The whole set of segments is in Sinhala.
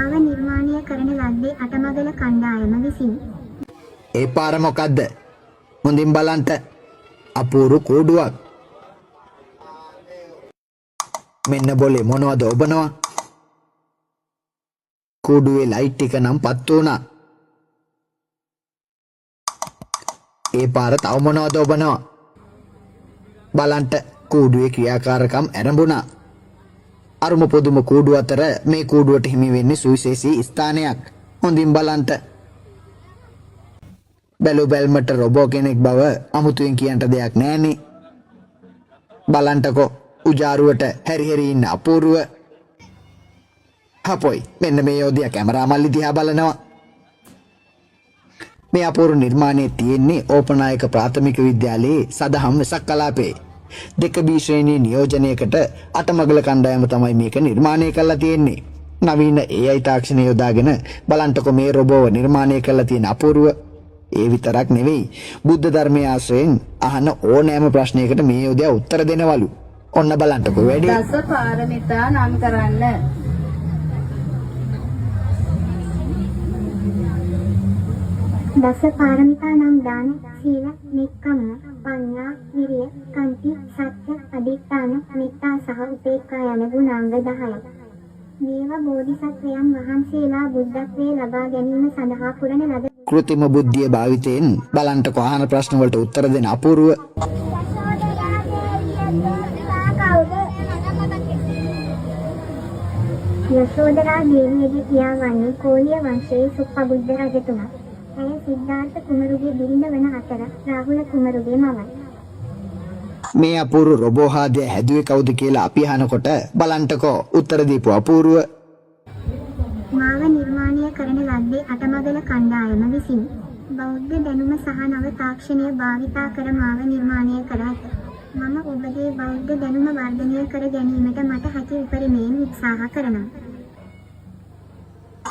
මාව නිර්මාණය කරන ලද්දේ අටමගල කණ්ඩායම විසින්. ඒ පාර මොකද්ද? හොඳින් බලන්න. අපූරු කූඩුවක්. මෙන්න බොලේ මොනවද ඔබනවා? කූඩුවේ ලයිට් ටික නම් පත් වුණා. ඒ පාර තව මොනවද ඔබනවා? බලන්න කූඩුවේ ක්‍රියාකාරකම් ආරම්භුණා. අරුම පොදුම කූඩුව අතර මේ කූඩුවට හිමි වෙන්නේ සුවිශේෂී ස්ථානයක්. හොඳින් බලන්න. බැලු බැල්මට රොබෝ කෙනෙක් බව අමුතුවෙන් කියන්න දෙයක් නැහනේ. බලන්නකෝ උජාරුවට හැරි ඉන්න අපූර්ව. හපොයි මෙන්න මේ යෝධයා කැමරා මල්ලි දිහා බලනවා. මේ අපූර්ව නිර්මාණයේ තියෙන්නේ ඕපනායක ප්‍රාථමික විද්‍යාලයේ සදහම් වෙසක් කලාපේ 2B ශ්‍රේණියේ නියෝජනයකට අටමගල කණ්ඩායම තමයි මේක නිර්මාණය කරලා තියෙන්නේ. නවීන AI තාක්ෂණය යොදාගෙන බලන්නකො මේ රොබෝව නිර්මාණය කරලා තියෙන අපූර්ව. ඒ විතරක් නෙවෙයි බුද්ධ ධර්මයේ ආශ්‍රයෙන් අහන ඕනෑම ප්‍රශ්නයකට මේ යෝධයා උත්තර දෙනවලු. ඔන්න බලන්නකො වැඩි. දස පාරමිතා නම් කරන්න. දස පාරමිතා නම් දාන, සීල, නික්කම්ම, පඤ්ඤා, විරිය, කන්ති, සත්‍ය, අදිඨාන, මෙත්තා සහ උපේක්ඛා යන ගුණාංග 10ක්. මේවා බෝධිසත්වයන් වහන්සේලා බුද්ධත්වයේ ලබා ගැනීම සඳහා පුරන ලද කෘත්‍රිම බුද්ධිය භාවිතයෙන් බලන්නකො අහන ප්‍රශ්න වලට උත්තර දෙන අපූර්ව. යශෝදරා දේවියගේ පියා වන්නේ කෝලිය වංශයේ සුප්පබුද්ධ රජතුමා. ඇය සිද්ධාර්ථ කුමරුගේ බිරිඳ වන අතර රාහුල කුමරුගේ මවයි. මේ අපූර්ව රොබෝ හාදය හැදුවේ කවුද කියලා අපි අහනකොට බලන්නකො උත්තර දීපු අපූර්ව. මාව නිර්මාණය කරන ලද්දේ අටමගල කණ්ඩායම විසින්. බෞද්ධ දැනුම සහ නව තාක්ෂණය භාවිතා කර මාව නිර්මාණය කර ඇත. මම ඔබගේ බෞද්ධ දැනුම වර්ධනය කර ගැනීමට මට හැකි උපරිමයෙන් උත්සාහ කරනවා.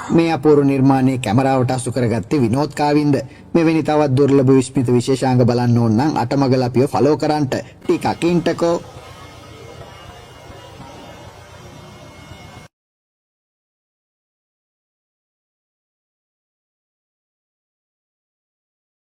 මේ අපූර්ව නිර්මාණයේ කැමරාවට අසු කරගත්තේ විනෝද් කාවින්ද. මෙවැනි තවත් දුර්ලභ විස්මිත විශේෂාංග බලන්න ඕන නම් අටමගල අපිව ෆලෝ කරන්න. ටිකක් ඉන්ටකෝ.